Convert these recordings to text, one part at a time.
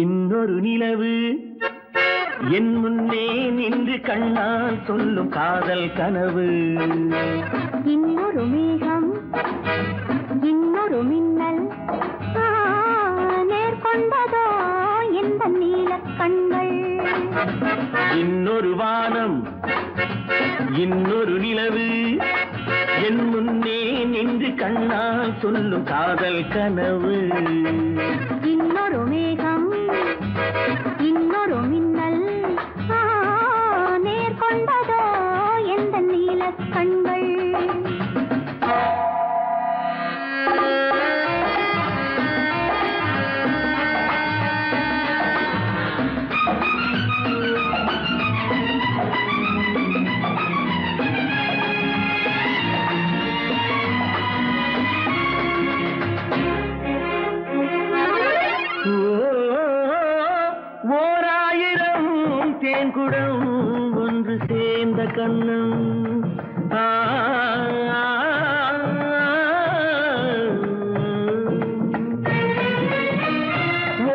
இன்னொரு நிலவு என் முன்னே நின்று கண்ணால் சொல்லும் காதல் கனவு. இன்னொரு மேகம் இன்னொரு மின்னல் நேர்கொண்டதோ எந்த நீல கண்கள். இன்னொரு வானம் இன்னொரு நிலவு என் முன்னே நின்று கண்ணால் சொல்லும் காதல் கனவு. இன்னொரு மேகம் இன்னொரு மின்னல் நேர்கொண்டதோ எந்த நீல கண்கள். ஓராயிரம் தேன்குடம் ஒன்று சேர்ந்த கண்ணம்.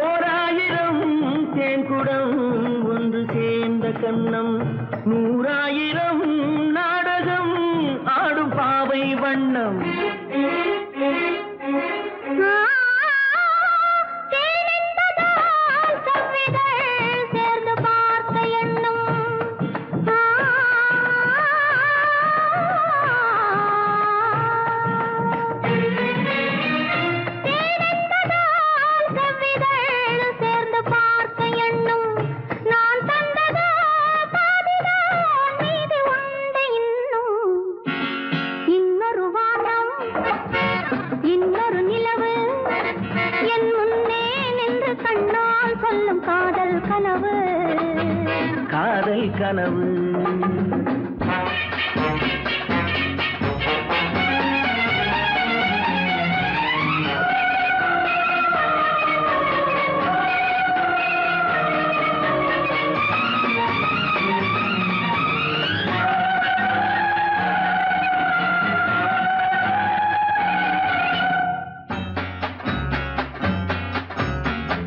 ஓராயிரம் தேன்குடம் ஒன்று சேர்ந்த கண்ணம். 100,000 நாடகம் ஆடும் பாவை வண்ணம். இன்னொரு நிலவு என் முன்னே நின்று கண்ணால் சொல்லும் காதல் கனவு. காதல் கனவு.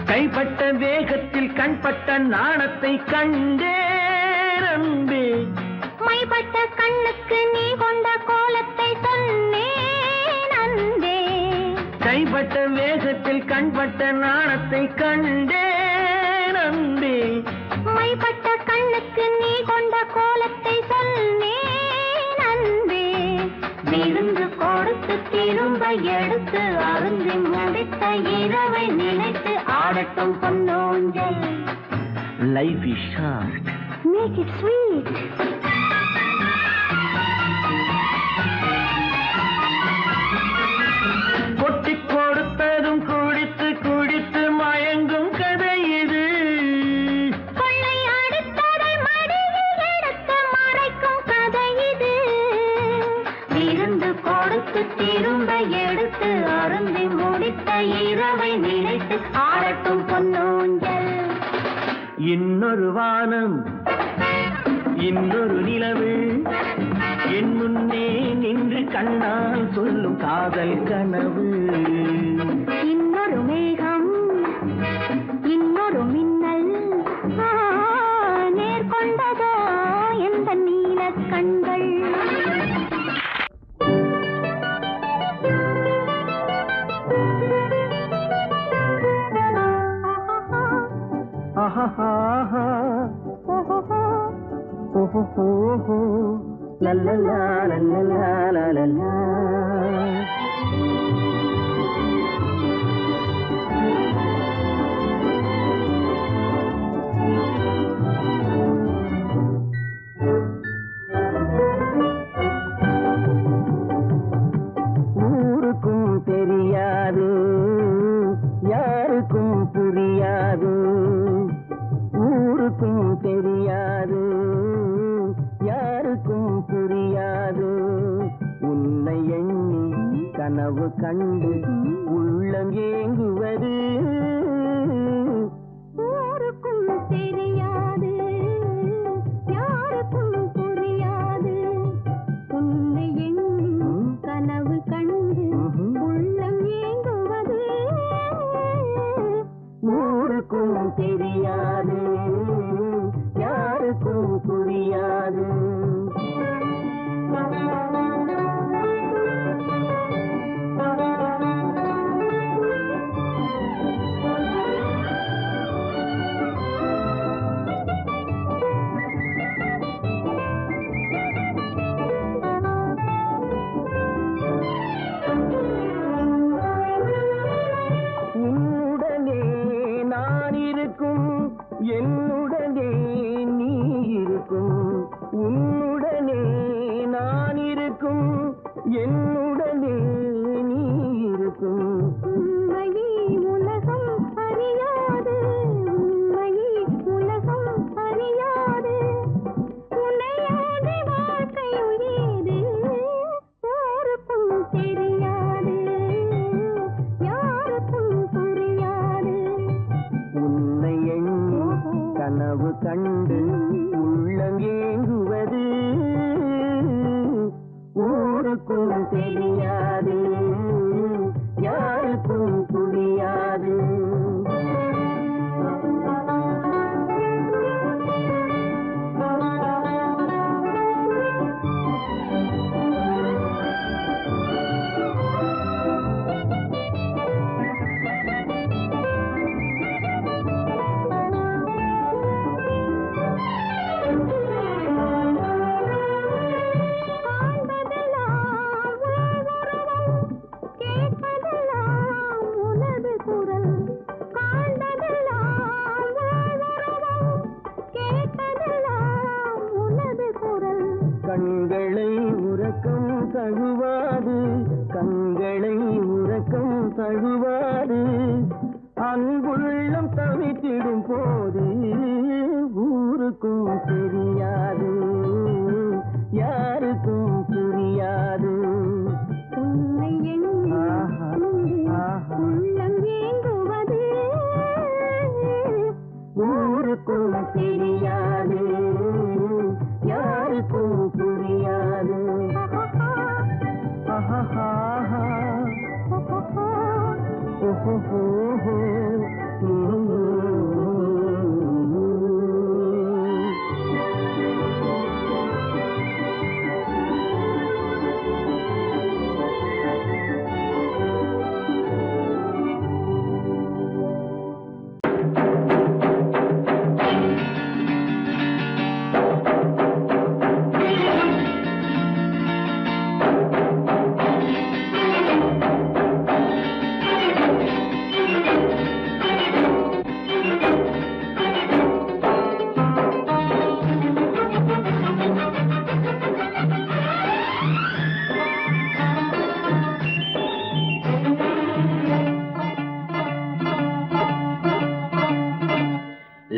கைப்பட்ட வேகத்தில் கண்பட்ட நாணத்தை கண்டேன் அன்பே. மைப்பட்ட கண்ணுக்கு நீ கொண்ட கோலத்தை சொன்னேன் அன்பே. கைப்பட்ட வேகத்தில் கண்பட்ட நாணத்தை கண்டேன் அன்பே. மைப்பட்ட கண்ணுக்கு நீ கொண்ட கோலத்தை சொன்னேன் அன்பே. விருந்து கொடுத்து திரும்ப எடுத்து அருந்தி முடித்த இரவை நினைத்து ஆடட்டும் பொன்னூஞ்சல். Life is short. Make it sweet. கொட்டி கொடுத்ததும் குடித்து குடித்து மயங்கும் கதை இது. கொள்ளை அடித்ததை மடியில் எடுத்து மறைக்கும் கதை இது. விருந்து கொடுத்து திரும்ப எடுத்து அருந்தி முடித்த இரவை நினைத்து ஆடட்டும் பொன்னூஞ்சல். இன்னொரு வானம் இன்னொரு நிலவு என் முன்னே நின்று கண்ணால் சொல்லும் காதல் கனவு. இன்னொரு மேகம் இன்னொரு மின்னல் நேர்கொண்டதோ எந்த நீல கண்கள். La la la la la la la la. ஊருக்கும் தெரியாது யாருக்கும் புரியாது. ஊருக்கும் தெரியாது யாருக்கும் புரியாது. உன்னை எண்ணி கனவு கண்டு உள்ளம் ஏங்குவது. ஊருக்கும் தெரியாது யாருக்கும் புரியாது. உன்னை எண்ணி கனவு கண்டு உள்ளம் ஏங்குவது. ஊருக்கும் யாருக்கும் தெரியாது, யாருக்கும் புரியாது. என்னுடனே நீ இருக்கும், உன்னுடனே நான் இருக்கும், என்னுடனே நீ இருக்கும். உண்மையை உலகம் அறியாது, உண்மையை உலகம் அறியாது, உன்னையாதி வாழ்க்கை உயேது யாருக்கும் தெரியாது, யாருக்கும் புரியாது. உன்னை எண்ணி கனவு கண்டு உள்ளம் ஏங்குவது ஊருக்கும் தெரியாது, யாருக்கும் புரியாது. கண்களை உறக்கம் தழுவாது, கண்களை உறக்கம் தழுவாது, அன்புள்ளம் தவித்திடும் போது ஊருக்கும் தெரியாது, யாருக்கும் புரியாது. உன்னை எண்ணி உள்ளம் ஏங்குவது ஊருக்கும் தெரியாது, யாருக்கும் புரியாது.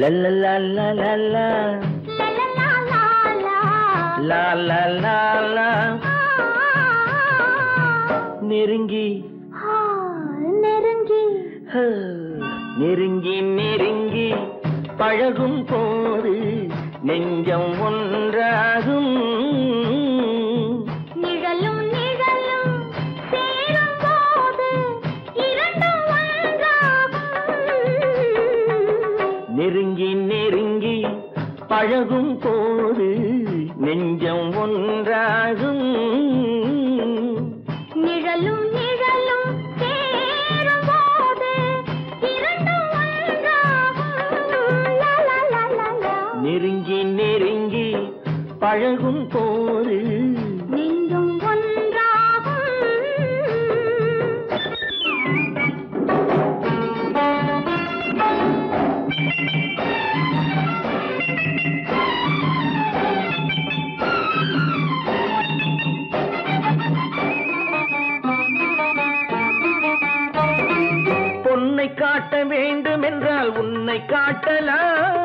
La la la la la la la la la la. நெருங்கி நெருங்கி நெருங்கி நெருங்கி பழகும் போது நெஞ்சம் ஒன்றாகும். நிழலும் நிழலும் சேரும் போது இரண்டும் ஒன்றாகும். நெருங்கி நெருங்கி பழகும் போது நெஞ்சம் ஒன்றாகும். நிழலும் நிழலும் சேரும் போது இரண்டும் ஒன்றாகும். லா லா லா லா லா. நெருங்கி நெருங்கி பழகும் போது நெஞ்சும் ஒன்றாகும். பொன்னை காட்ட வேண்டும் என்றால் உன்னை காட்டலாம்.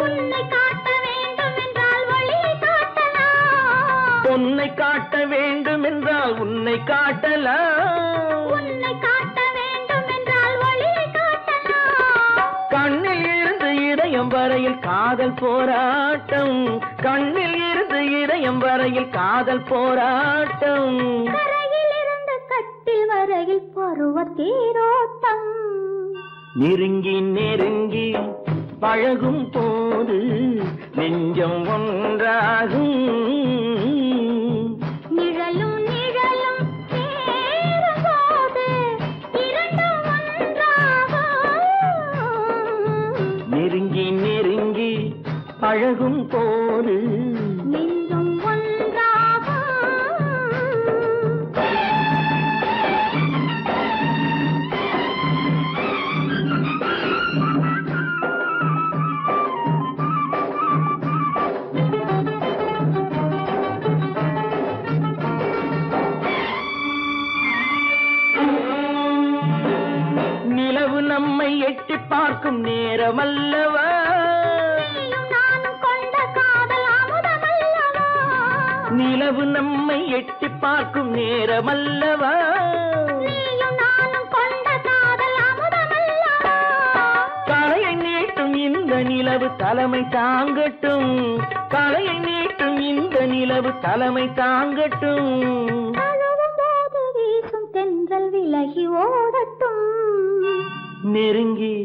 உன்னை காட்ட வேண்டும் என்றால் ஒளியை காட்டலாம். பொன்னை காட்ட வேண்டும் என்றால் உன்னை காட்டலாம். உன்னை காட்ட வேண்டும் என்றால் ஒளியை காட்டலாம். கண்ணில் இருந்து இதயம் வரையில் காதல் போராட்டம். கண்ணில் இருந்து இதயம் வரையில் காதல் போராட்டம். கரையில் இருந்து கட்டில் வரையில் பருவ தேரோட்டம். நெருங்கி நெருங்கி பழகும் போது நெஞ்சம் ஒன்றாகும். நிழலும் நிழலும் சேரும் போது இரண்டும் ஒன்றாகும். நெருங்கி நெருங்கி பழகும் போது நெஞ்சம் ஒன்றாகும். நிலவு நம்மை எட்டி பார்க்கும் நேரமல்லவா, நீயும் நானும் கொண்ட காதல் அமுதமல்லவா. நிலவு நம்மை எட்டி பார்க்கும் நேரமல்லவா, நீயும் நானும் கொண்ட காதல் அமுதமல்லவா. தலையை நீட்டும் இந்த நிலவு தலைமை தாங்கட்டும், தலையை நீட்டும் இந்த நிலவு தலைமை தாங்கட்டும். தழுவும் போது வீசும் தென்றல் விலகி ஓடட்டும். நெருங்கி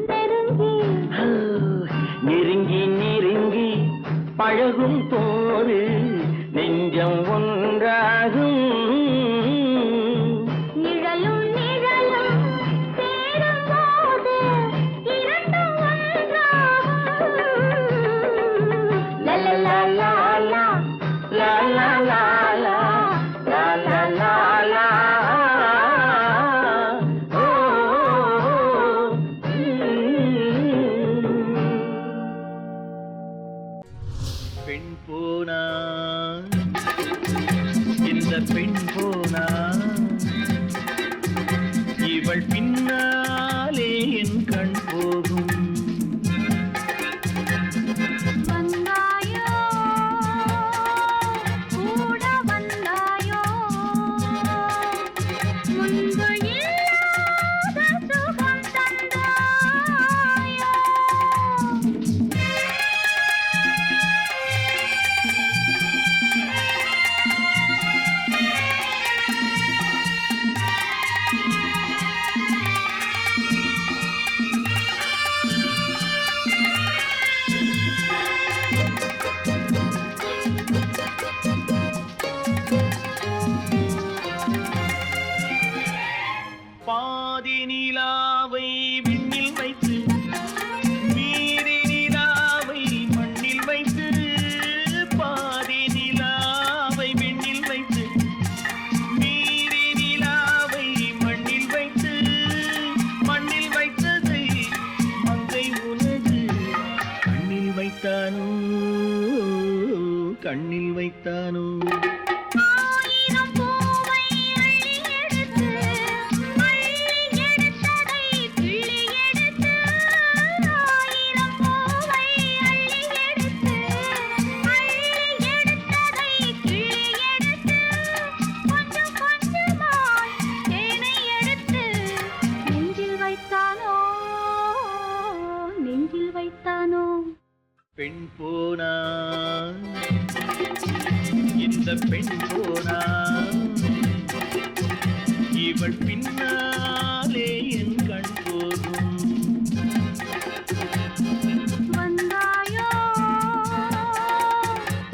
நெருங்கி நெருங்கி நெருங்கி பழகும் போது நெஞ்சம் ஒன்றாகும். நிழலும் நிழலும் சேரும் போது இரண்டும் ஒன்றாகும். லலலா லாலா லா லா லா லா லா லா லா லா. ஓ, பெண் போனா இந்த பெண் போனா இவள் பின்னாலே என் கண் போகும். வந்தாயோ கூட வந்தாயோ முன்பு இல்லாத சுகம் தந்தாயோ. பாதி நிலாவை விண்ணில் வைத்து மீதி நிலாவை மண்ணில் வைத்து, பாதி நிலாவை விண்ணில் வைத்து மீதி நிலாவை மண்ணில் வைத்து, மண்ணில் வைத்ததை மங்கை உனது கண்ணில் வைத்தானோ, கண்ணில் வைத்தானோ. ஆயிரம் பூவை அள்ளி எடுத்து அள்ளி எடுத்ததை கிள்ளி எடுத்து. ஆயிரம் பூவை அள்ளி எடுத்து அள்ளி எடுத்ததை கிள்ளி எடுத்து. கொஞ்சம் கொஞ்சமாய் தேனை எடுத்து நெஞ்சில் வைத்தானோ, நெஞ்சில் வைத்தானோ. பெண் போனா இந்த பெண் போனா இவள் பின்னாலே என் கண் போகும். வந்தாயோ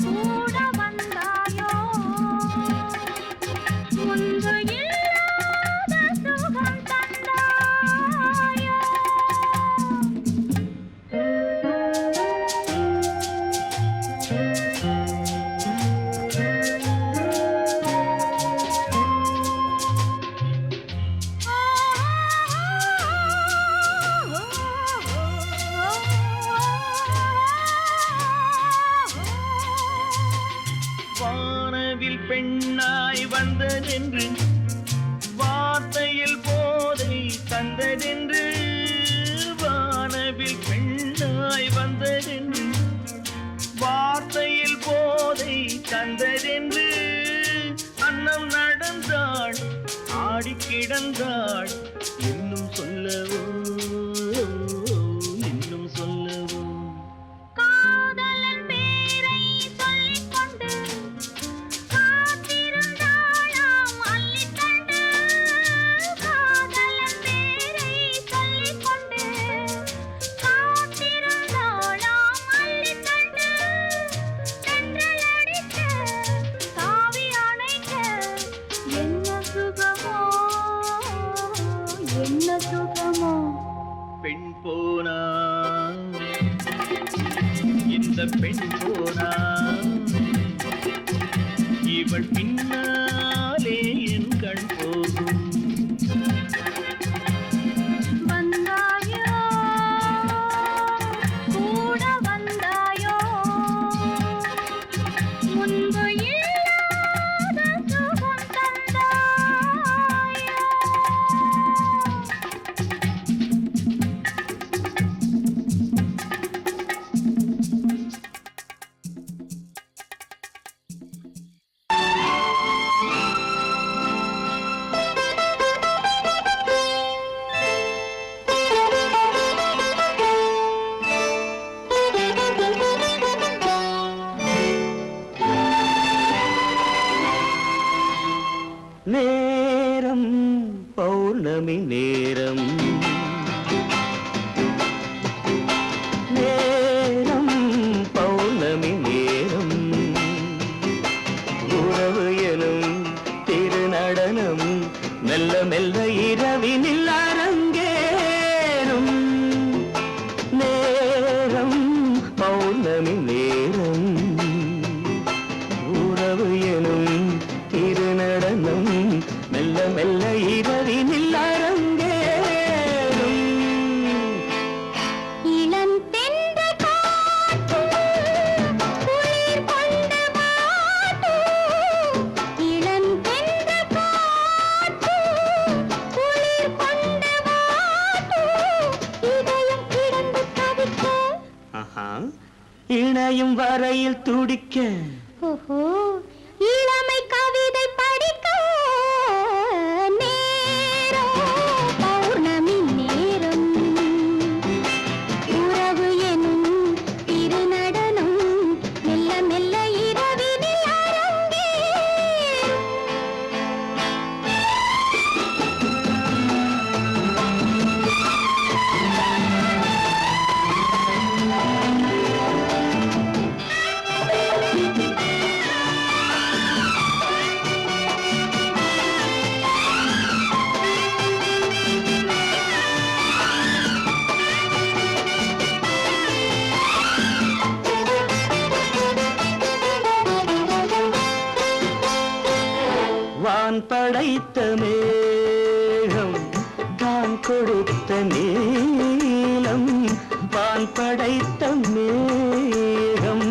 கூட வந்தாயோ முன்பு இல்லாத சுகம் தந்தாயோ. வானவில் பெண்ணாய் வந்ததென்று வார்த்தையில் போதை தந்ததென்று, வானவில் பெண்ணாய் வந்ததென்று வார்த்தையில் போதை தந்ததென்று. அன்னம் நடந்தாள் ஆடி கிடந்தாள் இன்னும் சொல்லவோ, இன்னும் சொல்லவோ. காதலன் பேரை சொல்லிக் கொண்டு காத்திருந்தாளாம் அள்ளிக்கண்டு. காதலன் பேரை சொல்லிக் கொண்டு இந்த பெண் போனா இவள் பின்னாலே என் கண் போகும். வந்தாயோ கூட வந்தாயோ முன்பு இல்லாத சுகம் தந்தாயோ. நேரம் பௌர்ணமி நேரம், நேரம் பௌர்ணமி நேரம், உறவு எனும் திருநடனம் மெல்ல மெல்ல இரவினில் அரங்கேறும். நேரம் பௌர்ணமி நேரம், உறவு எனும் திருநடனம் மெல்ல மெல்ல இரவினில் அரங்கேறும். இளந்தென்றல் காற்றும் குளிர் கொண்டு வாட்டும். இளந்தென்றல் காற்றும் குளிர் கொண்டு வாட்டும். இதயம் கிடந்து தவிக்க, ஆஹா, இணையும் வரையில் துடிக்க, ஓஹோ, இளமை கவிதை படிக்க. நேரம் பௌர்ணமி நேரம், உறவு எனும் திருநடனம் மெல்ல மெல்ல இரவினில் அரங்கேறும். வான் படைத்த மேகம் தான் கொடுத்த நீலம். வான் படைத்த மேகம்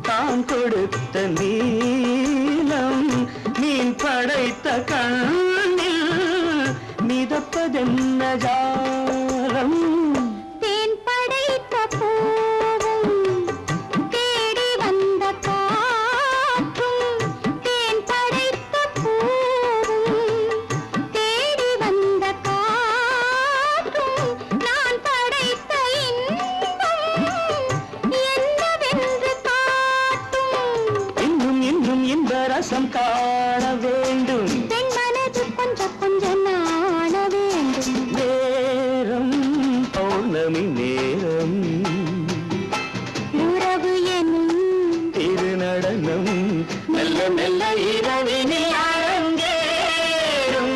தான் கொடுத்த நீலம். மீன் படைத்த கண்ணில் மிதப்பதென்ன ஜாலம். தேன் படைத்த பூவும் தேடி வந்த காற்றும். தேன் படைத்த பூவும் தேடி வந்த காற்றும். நான் படைத்த இன்பம் என்னவென்று காட்டும். இன்னும் இன்னும் இந்த ரசம் காண வேண்டும். பெண் மனது கொஞ்சம் கொஞ்சம் நாண வேண்டும். நேரம் பௌர்ணமி நேரம், உறவு எனும் திருநடனம் மெல்ல மெல்ல இரவினில் அரங்கேறும்.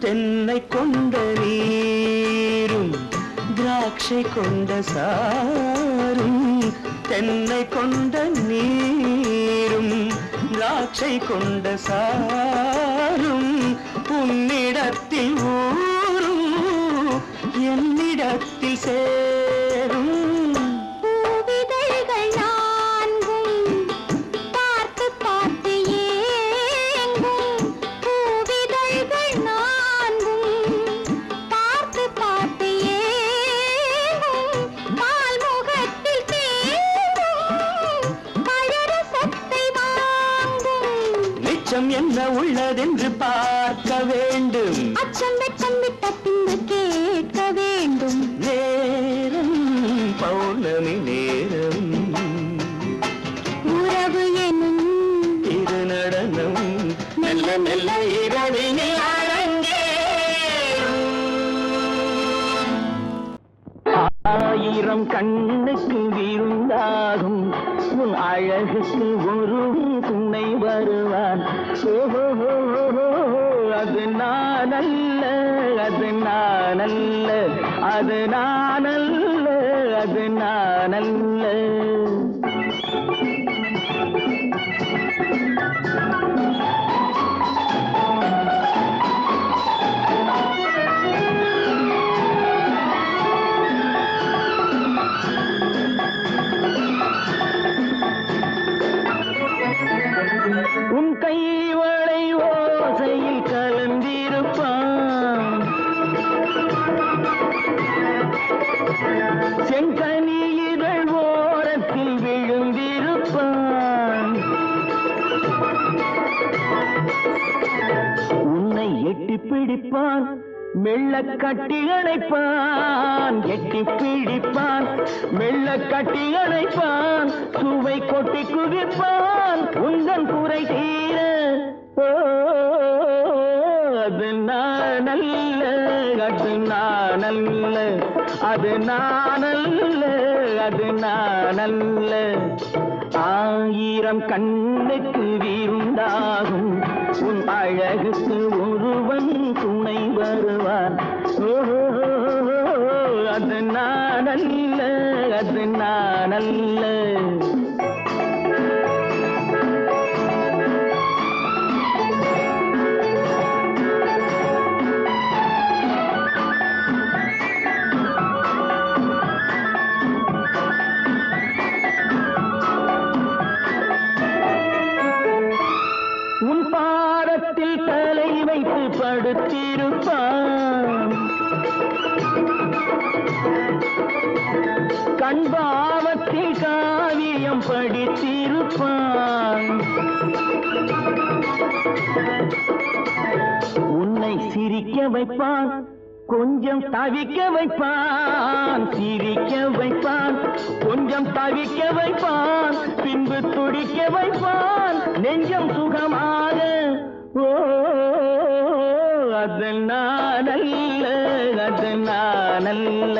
தென்னை கொண்ட நீரும் திராட்சை கொண்ட சாரும். தென்னை கொண்ட நீரும் திராட்சை கொண்ட சாரும். உன்னிடத்தில் ஊரும் என்னிடத்தில் சேரும். பூவிதழ்கள் நான்கும் பார்த்து பார்த்து ஏங்கும். பூவிதழ்கள் நான்கும் பார்த்து பார்த்து ஏங்கும். பால்முகத்தில் தேங்கும் பழரசத்தை வாங்கும். மிச்சம் என்ன உள்ளதென்று பார்க்க வேண்டும். அச்சம் வெட்கம் விட்ட பின்பு கேட்க வேண்டும். நேரம் பௌர்ணமி நேரம், உறவு எனும் திருநடனம் மெல்ல மெல்ல இரவினில் அரங்கேறும். ஆயிரம் கண்ணுக்கு விருந்தாகும் உன் அழகுக்கு ஒரு துணை வருவான். அது நான் அல்ல, அது நான் அல்ல, அது நான் அல்ல, அது நான் அல்ல. உன் கைவளை ஓசையில் கலந்திருப்பான், செங்கனி இதழ் ஓரத்தில் விழுந்திருப்பான். உன்னை எட்டி பிடிப்பான், மெல்ல கட்டி அணைப்பான், எட்டி பிடிப்பான், மெல்ல கட்டி அணைப்பான், சுவை கொட்டி குவிப்பான் உந்தன் குறை தீர. அது நான் அல்ல, அது நான் அல்ல, அது நான் அல்ல, அது நான் அல்ல. ஆயிரம் கண்ணுக்கு விருந்தாகும் உன் அழகுக்கு ஒருவன் துணை வருவான். அது நான் அல்ல, அது நான் அல்ல. உன் பாதத்தில் தலை வைத்து படுத்திருப்பான், கண்பாவத்தில் காவியம் படித்திருப்பான். உன்னை சிரிக்க வைப்பான், கொஞ்சம் தவிக்க வைப்பான், சிரிக்க வைப்பான், கொஞ்சம் தவிக்க வைப்பான், பின்பு துடிக்க வைப்பான் நெஞ்சம் சுகமாக. ஓ அது நான் அல்ல, அது நான் அல்ல,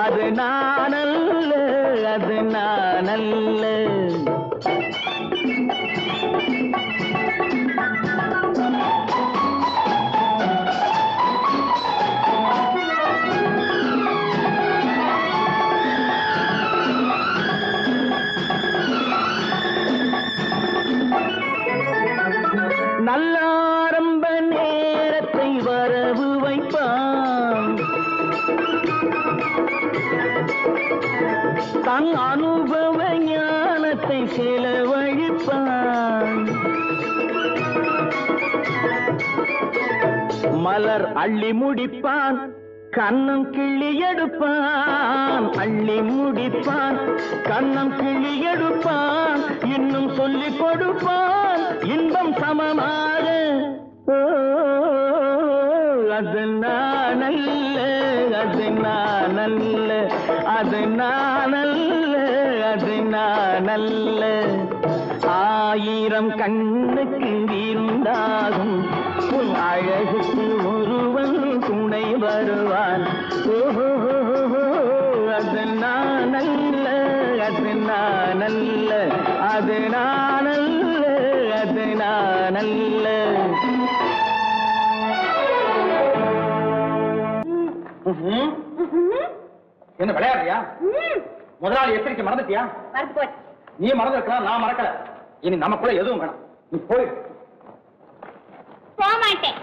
அது நான் அல்ல, அது நான் அல்ல. நல்ல ஆரம்ப நேரத்தை வரவு வைப்பான், தன் அனுபவ ஞானத்தை செலவழிப்பான். மலர் அள்ளி முடிப்பான், கண்ணம் கிள்ளி எடுப்பான், அள்ளி முடிப்பான், கண்ணம் கிள்ளி எடுப்பான், இன்னும் சொல்லிக் கொடுப்பான் இன்பம் சமமாக. அது நான் அல்ல, அது நான் அல்ல, அது நான் அல்ல, அது நான் அல்ல. ஆயிரம் கண்ணுக்கு விருந்தாகும் உன் அழகுக்கு ஒருவன் துணை வருவான். அது நான் அல்ல, அது நான் அல்ல, அது நான் அல்ல, அது நான் அல்ல. என்ன விளையாடுறியா? முதலாளி எச்சரிக்கை மறந்துட்டியா? நீ மறந்துருக்கலாம், நான் மறக்கல. இனி நமக்குள்ள எதுவும் வேணாம், நீ போய். போக மாட்டேன்.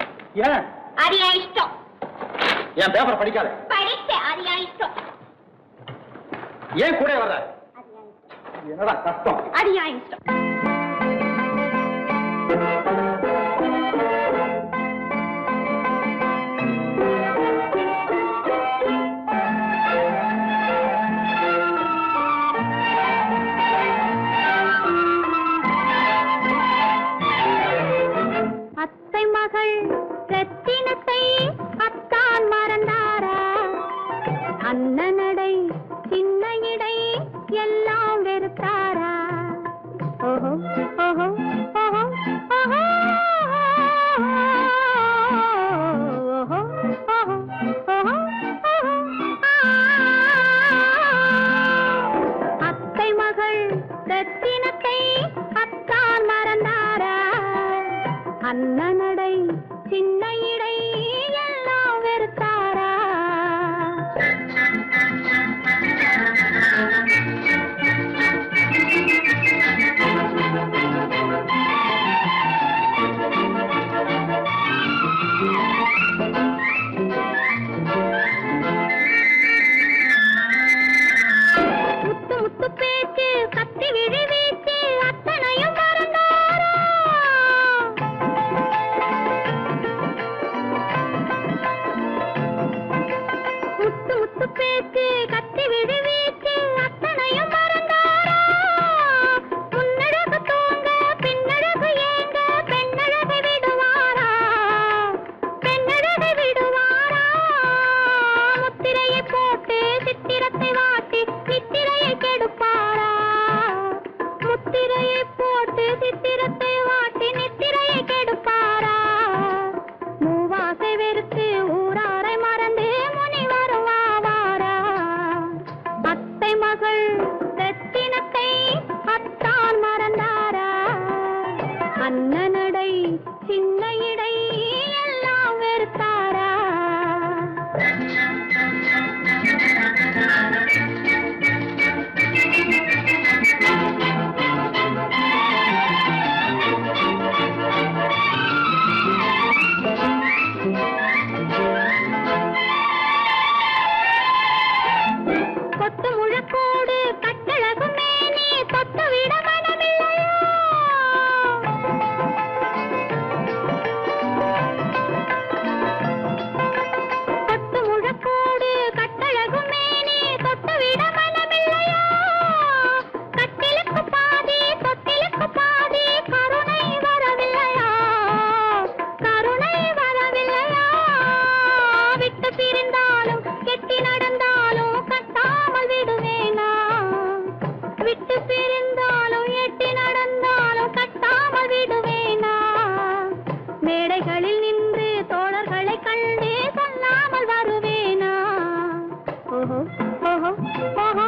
ஏன்? அது என் இஷ்டம். என் பேப்பரை படிக்காத. படிச்சேன், அது என் இஷ்டம். ஏன் கூட வர்ற? என்னடா கஷ்டம்? அது என் இஷ்டம். அத்தை மகள் ரத்தினத்தை அத்தான் மறந்தாரா? அண்ணனடை சின்ன இடை எல்லாம் வெறுத்தாரா? ஓஹோ ஓஹோ ஓஹோ ஓஹோ ஓஹோ ஓஹோ ஓஹோ. பேச்சு கத்தி விழி வீச்சு அத்தனையும் மறந்தாரா முன்னழகு தூங்க பின்னழகு ஏங்க பெண்ணழகை விடுவாரா பெண்ணழகை விடுவாரா முத்திரையை போட்டு சித்திரத்தை வாட்டி நித்திரையை கெடுப்பாரா முத்திரையை போட்டு சித்திரத்தை வாட்டி நித்திரையை கெடுப்பாரா மூவாசை வெறுத்து ஊராரை மறந்து முனி வருவாரா அத்தை மகள் ரத்தினத்தை அத்தான் மறந்தாரா அண்ணனடை சின்ன இடை எல்லாம் வெறுத்தாரா கொத்து முழக்கோடு கட்டழகு மேனி தொட்டு விட மனமில்லையோ கொத்து முழக்கோடு கட்டழகு மேனி தொட்டு விட மனமில்லையோ கட்டிலுக்கு பாதி தொட்டிலுக்கு பாதி கருணை வரவில்லையா கருணை வரவில்லையா விட்டு பிரிந்தாலும் கெட்டி நடந்தாலும் கட்டாமல் விடுவேனா விட்டு பிரிந்தாலும் எட்டி நடந்தாலும் கட்டாமல் விடுவேனா மேடைகளில் நின்று தோழர்களை கண்டு சொல்லாமல் வருவேனா ஓஹோ ஓஹோ ஓஹோ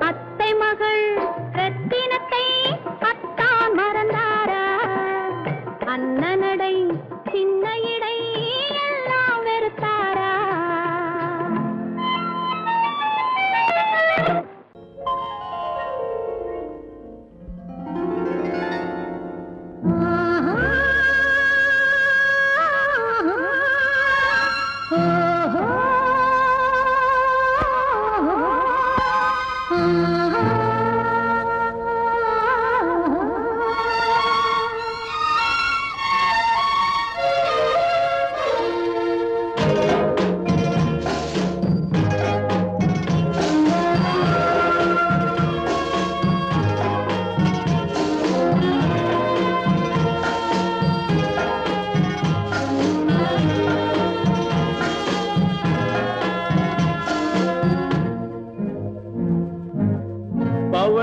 அத்தை மகள் ரத்தினத்தை அத்தான் மறந்தாரா அண்ணனடை சின்ன இடை எல்லாம் வெறுத்தாரா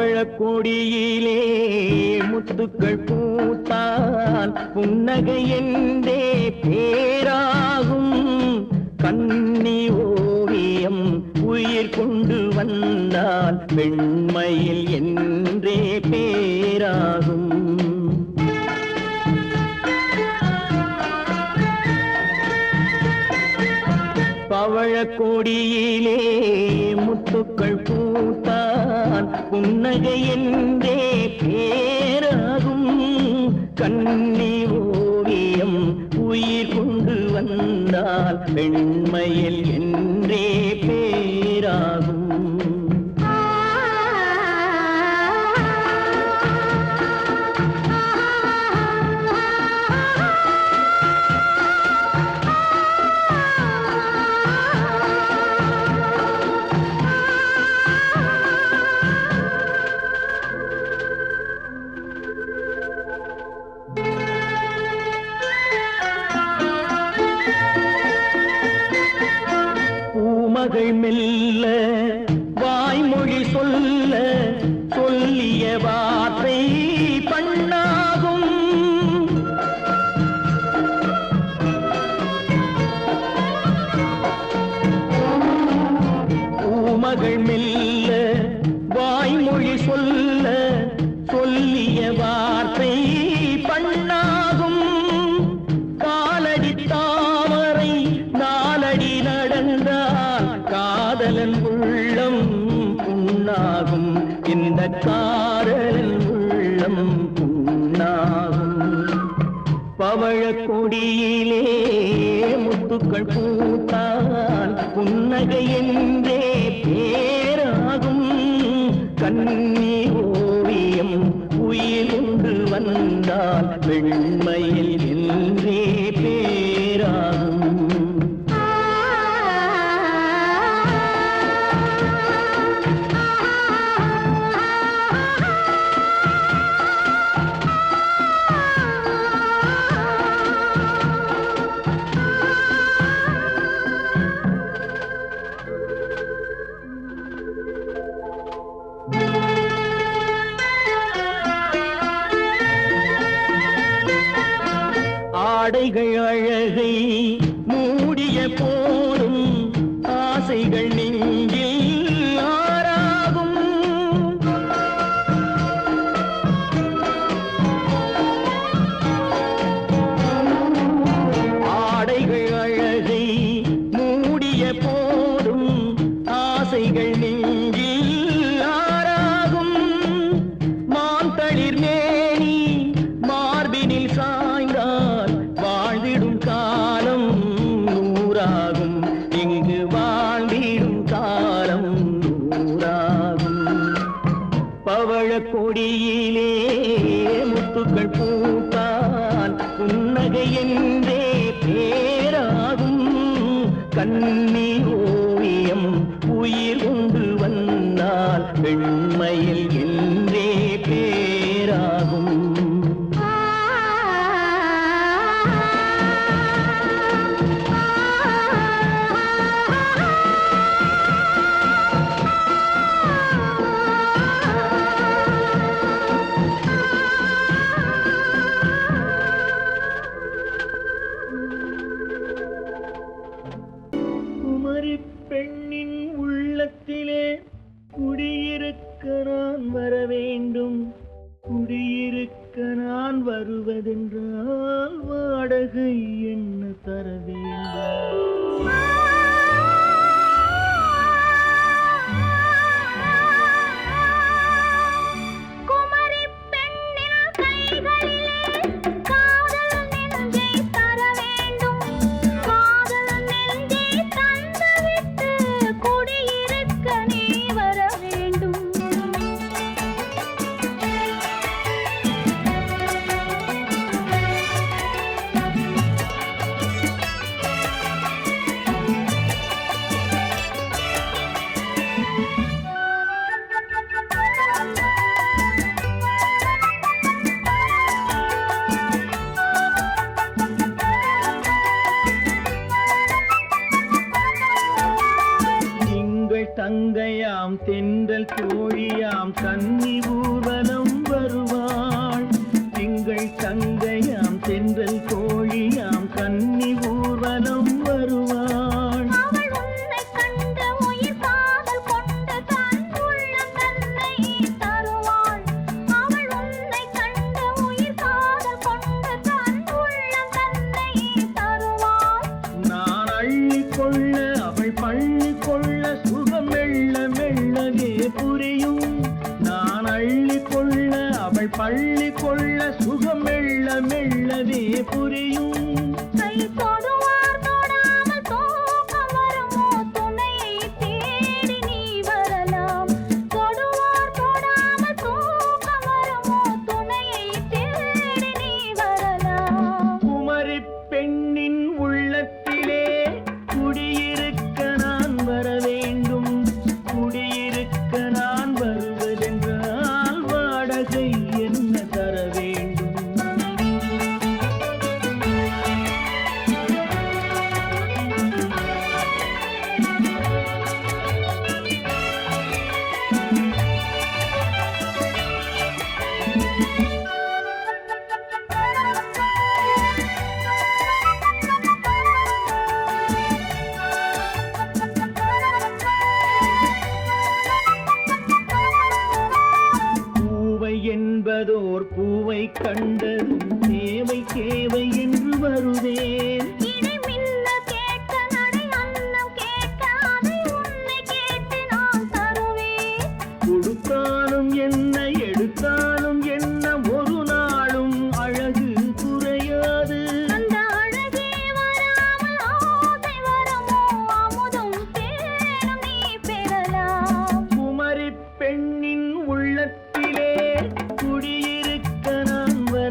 பவழக்கொடியிலே முத்துக்கள் பூத்தான் புன்னகை என்றே பேராகும் கண்ணி ஓவியம் உயிர் கொண்டு வந்தால் வெண்மையில் என்றே பேராகும் பவழக்கொடியிலே முத்துக்கள் பூத்தான் புன்னகை என்றே பேராகும் கண்ணி ஓவியம் உயிர் கொண்டு வந்தால் வெண்மையில் என்றே பேராகும் பூமகள் மெல்ல வாய்மொழி சொல்ல சொல்லிய வார்த்தை பண்ணாகும் பூமகள் மெல்ல வாய்மொழி சொல்ல சொல்லிய வார்த்தை பண்ணாகும் காலடி தாமரை நாலடி நடந்தால் காதலன் உள்ளம் புண்ணாகும் இந்த காதலன் உள்ளம் புண்ணாகும் பவழக்கொடியிலே முத்துக்கள் பூத்தான் புன்னகை என்றே பேராகும் கண்ணி ஓவியம் உயிரும் வந்தால் வெண்மையில் என்றே பேராகும். ஆடைகள் அழகை மூடிய போதும் ஆசைகள் நெஞ்சில் ஆறாகும். ஆடைகள் அழகை மூடிய போதும் ஆசைகள் நெஞ்சில் ஆறாகும். மான் தளிர் மேனி மார்பினில் சாய்ந்தால் வாழ்ந்திடும் காலம் நூறாகும். இங்கு வாழ்ந்திடும் காலம் நூறாகும். பவழ கொடியிலே முத்துக்கள் பூத்தால் புன்னகை என்றே பேராகும். கண்ணி ஓவியம் உயிர் கொண்டு வந்தால் வெண்மையில் என்றே பேராகும். குமரி பெண்ணின் உள்ளத்திலே குடியிருக்க நான் வர வேண்டும். குடியிருக்க நான் வருவதென்றால் வாடகை என்ன தர வேண்டும்? குமரி பெண்ணின் கைகளிலே காதல் நெஞ்சை தர வேண்டும். காதல் நெஞ்சை தந்துவிட்டு குடியிருக்க நீ வர வேண்டும். திங்கள் தங்கையாம் தென்றல் தோழியாம் கன்னி ஊர்வலம் வருவாள். திங்கள் தங்கையாம் தென்றல் தோழியாம் கன்னி ஊர்வலம் வருவாள். அவள் உன்னை கண்ட உயிர் காதல் கொண்டு தன் உள்ளம் தன்னை தருவாள். அவள் உன்னை கண்ட உயிர் காதல் கொண்டு தன் உள்ளம் தன்னை தருவாள். நான் அள்ளிக்கொள்ள அவள் பள்ளிக்கொள்ள சுகம் மெல்ல மெல்லவே புரியும். நான் அள்ளிக்கொள்ள அவள் பள்ளிக்கொள்ள சுகம் மெல்ல மெல்லவே புரியும். கை தொடுவார் தொடாமல் தூக்கம் வருமோ? துணையை தேடி நீ வரலாம். தொடுவார் தொடாமல் தூக்கம் வருமோ? துணையை தேடி நீ வரலாம். குமரி பெண்ணின் உள்ளத்திலே குடியிருக்க நான் வர வேண்டும். குடியிருக்க நான் வருவதென்றால் வாடகை என்ன தர வேண்டும்? பூவை என்பதோர் பூவை கண்டதும் தேவை தேவை என்று வருவேன். இடை மின்ன கேட்க நடை அன்னம் கேட்க அதை உன்னை கேட்டு நான் தருவேன். கொடுத்தாலும் என்ன எடுத்தாலும் என்ன ஒரு நாளும் அழகு குறையாது. அந்த அழகே வராமல் ஆசை வருமோ? அமுதும் தேனும் நீ பெறலாம். குமரி பெண்ணின் உள்ளத்திலே குடியிருக்க நான் வர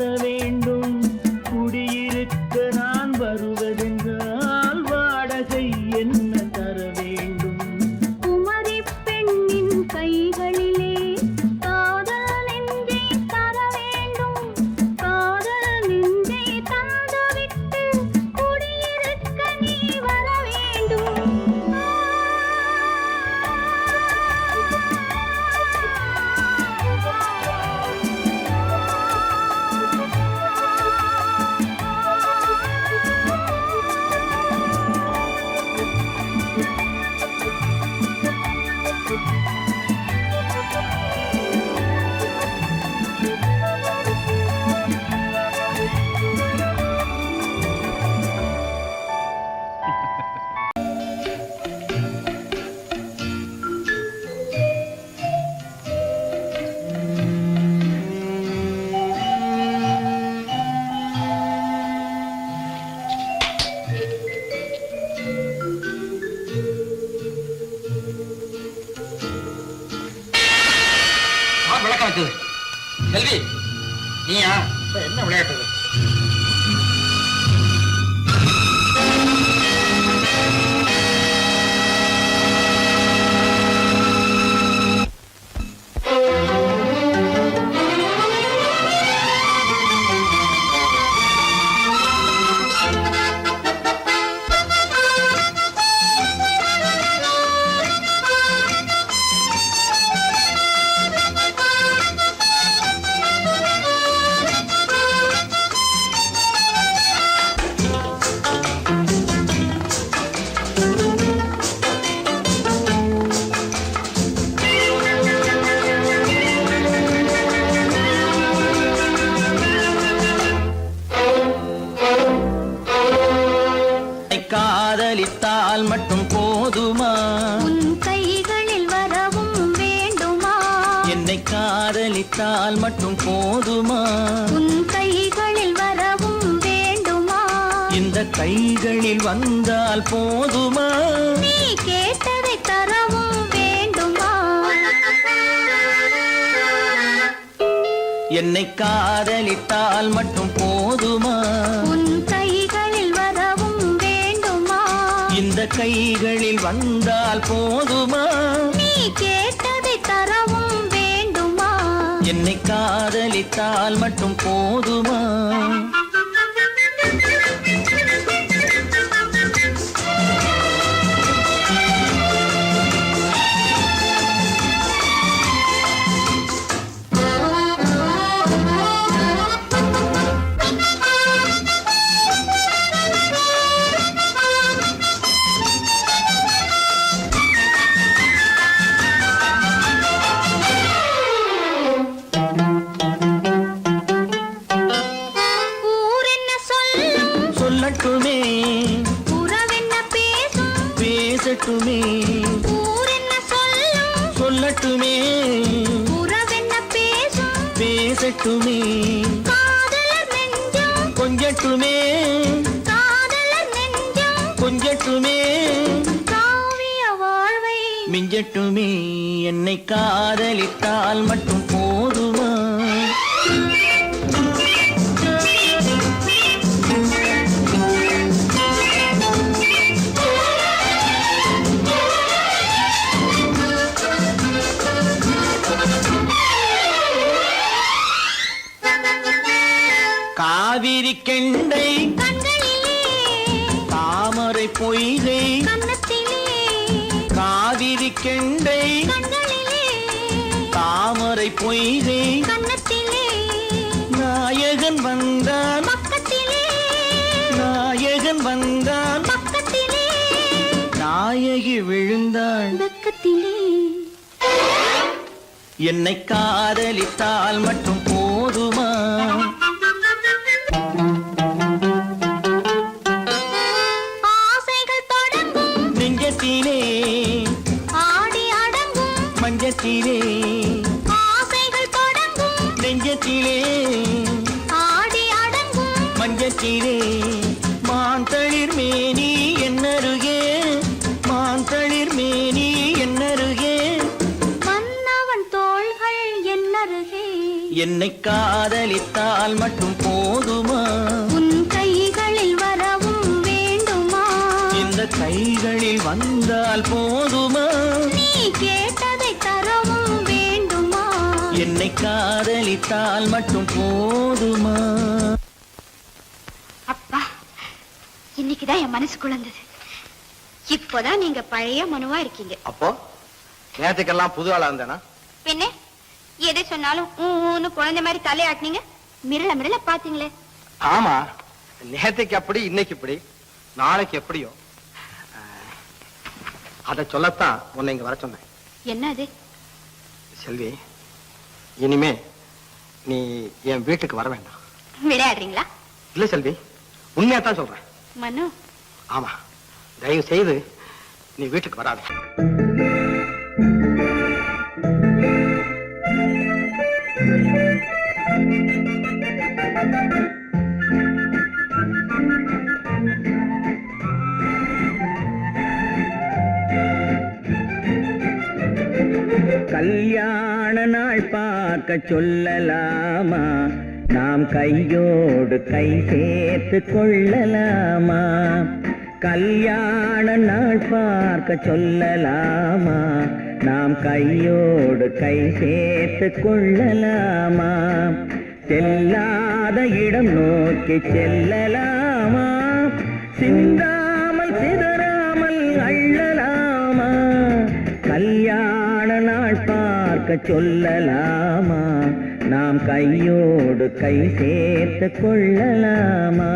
வச்சது? செல்வி நீயா? என்ன விளையாட்டு? காதலித்தால் மட்டும் போதுமா? உன் கைகளில் வரவும் வேண்டுமா? என்னை காதலித்தால் மட்டும் போதுமா? உன் கைகளில் வரவும் வேண்டுமா? இந்த கைகளில் வந்தால் போதுமா? நீ கேட்டதை தரவும் வேண்டுமா? என்னை காதலித்தால் மட்டும் போதுமா? உன் கைகளில் வரவும் வேண்டுமா? இந்த கைகளில் வந்தால் போதுமா? நீ கேட்டதை தரவும் வேண்டுமா? என்னை காதலித்தால் மட்டும் போதுமா? சொல்லட்டுமே, உறவென்ன பேசும், பேசட்டுமே. ஊர் என்ன சொல்லும், சொல்லட்டுமே, உறவென்ன பேசும், பேசட்டுமே. காதலர் நெஞ்சம், கொஞ்சட்டுமே, காதலர் நெஞ்சம், கொஞ்சட்டுமே. காவிய வாழ்வை மிஞ்சட்டுமே. என்னை காதலித்தால் மட்டும் போதுமா? காவிரி கெண்டை கண்களிலே, தாமரை பொய்கை கன்னத்திலே, காவிரி கெண்டை கண்களிலே, தாமரை பொய்கை கன்னத்திலே, நாயகன் வந்தான், பக்கத்திலே, நாயகன் வந்தான், பக்கத்திலே, நாயகி விழுந்தாள் பக்கத்திலே. என்னை காதலித்தால் மட்டும் போதுமா? ஆசைகள் தொடங்கும் நெஞ்சத்திலே ஆடி அடங்கும், மஞ்சத்திலே ஆசைகள் தொடங்கும் நெஞ்சத்திலே ஆடி அடங்கும், மஞ்சத்திலே மாந்தளிர் மேனி என்னருகே, மாந்தளிர் மேனி என்னருகே. மன்னவன் தோள்கள் என்னருகே. என்னை காதலித்தால் மட்டும் போதுமா? உன் கைகளில் வரவும் வேண்டுமா? இந்த கைகளில் வந்தால் போதுமா? நீ கேட்டதை தரவும் வேண்டுமா? என்னை காதலித்தால் மட்டும் போதுமா? அப்பா, இன்னைக்குதான் என் மனசு குழந்தது. இப்போதான் நீங்க பழைய மனுவா இருக்கீங்க. அப்போ நேற்றுக்கெல்லாம் புது ஆளா இருந்தேனா? பின்ன எதை சொன்னாலும் ஊன்னு குழந்தை மாதிரி தலையாட்டினீங்க, மிரள மிரள பாத்தீங்களே. ஆமா, நேற்றுக்கு அப்படி, இன்னைக்கு இப்படி, நாளைக்கு எப்படியோ. அதை சொல்லத்தான் உன்னை இங்க வர சொன்னேன். என்ன அது? செல்வி, இனிமே நீ என் வீட்டுக்கு வர வேண்டாம். விளையாடுறீங்களா? இல்ல செல்வி, உண்மையா தான் சொல்றேன். மனு, ஆமா, தயவு செய்து நீ வீட்டுக்கு வராத. கல்யாண நாள் பார்த்து பார்க்க சொல்லலாமா? நாம் கையோடு கை சேர்த்து கொள்ளலாமா? கல்யாண நாள் பார்க்க சொல்லலாமா? நாம் கையோடு கை சேர்த்து கொள்ளலாமா? செல்லாத இடம் நோக்கி செல்லலாமா? சிந்தாமல் சிதறாமல் அள்ளலாமா? கல்யாண நாள் பார்க்க சொல்லலாமா? நாம் கையோடு கை சேர்த்து கொள்ளலாமா?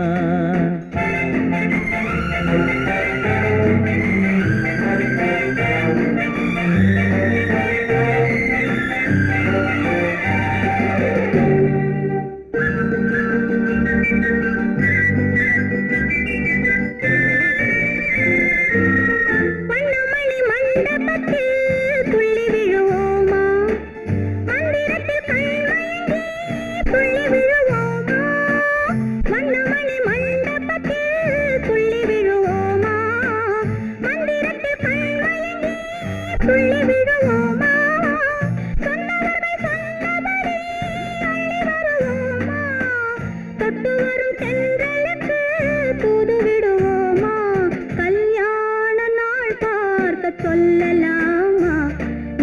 சொல்லலாமா?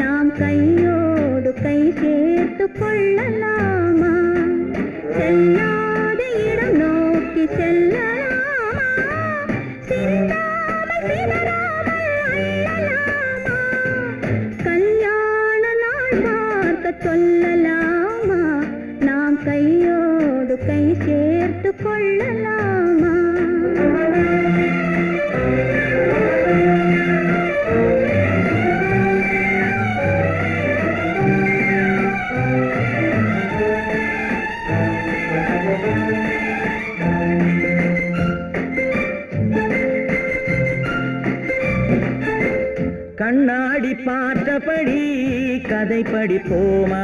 நாம் கையோடு கை சேர்த்து கொள்ளலாமா? செல்லாத இடம் நோக்கி செல்லலாமா? சிந்தாமல் சிதறாமல் அள்ளலாமா? கல்யாண நாள் பார்க்க சொல்லலாமா? நாம் கையோடு கை சேர்த்து கொள்ளலாமா? கண்ணாடி பார்த்தபடி கதை படிப்போமா?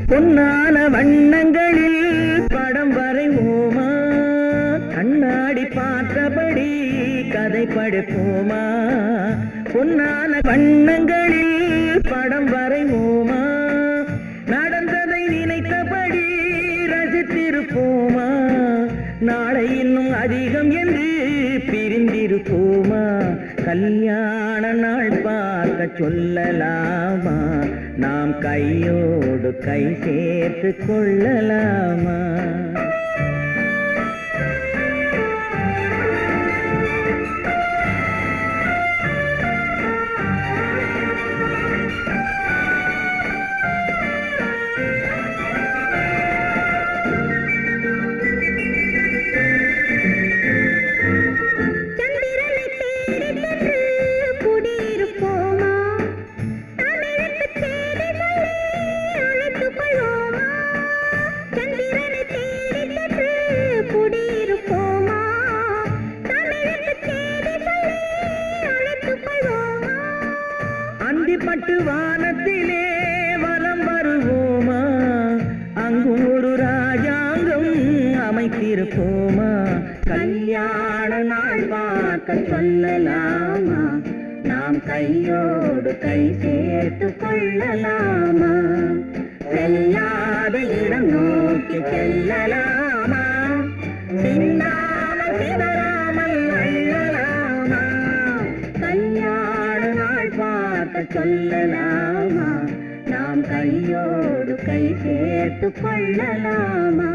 பொன்னான வண்ணங்களில் படம் வரைவோமா? கண்ணாடி பார்த்தபடி கதை படிப்போமா? பொன்னான வண்ணங்களில் படம் வரைவோமா? நடந்ததை நினைத்தபடி ரசித்திருப்போமா? நாளை இன்னும் அதிகம் என்று பிரிந்திருப்போமா? கல்யாண நாள் பார்க்க சொல்லலாமா? நாம் கையோடு கை சேர்த்து கொள்ளலாமா? பட்டு வானத்திலே வலம் வருவோமா? அங்கும் ஒரு ராஜாங்கம் அமைத்திருப்போமா? கல்யாண நாள் பார்க்க சொல்லலாமா? நாம் கையோடு கை சேர்த்து கொள்ளலாமா? செல்லாத இடம் நோக்கி செல்லலாமா? சிந்தாமல் சிதறாமல் அள்ளலாமா? கல்யாண நாள் பார்க்க சொல்லலாமா? நாம் கையோடு கை சேர்த்து கொள்ளலாமா?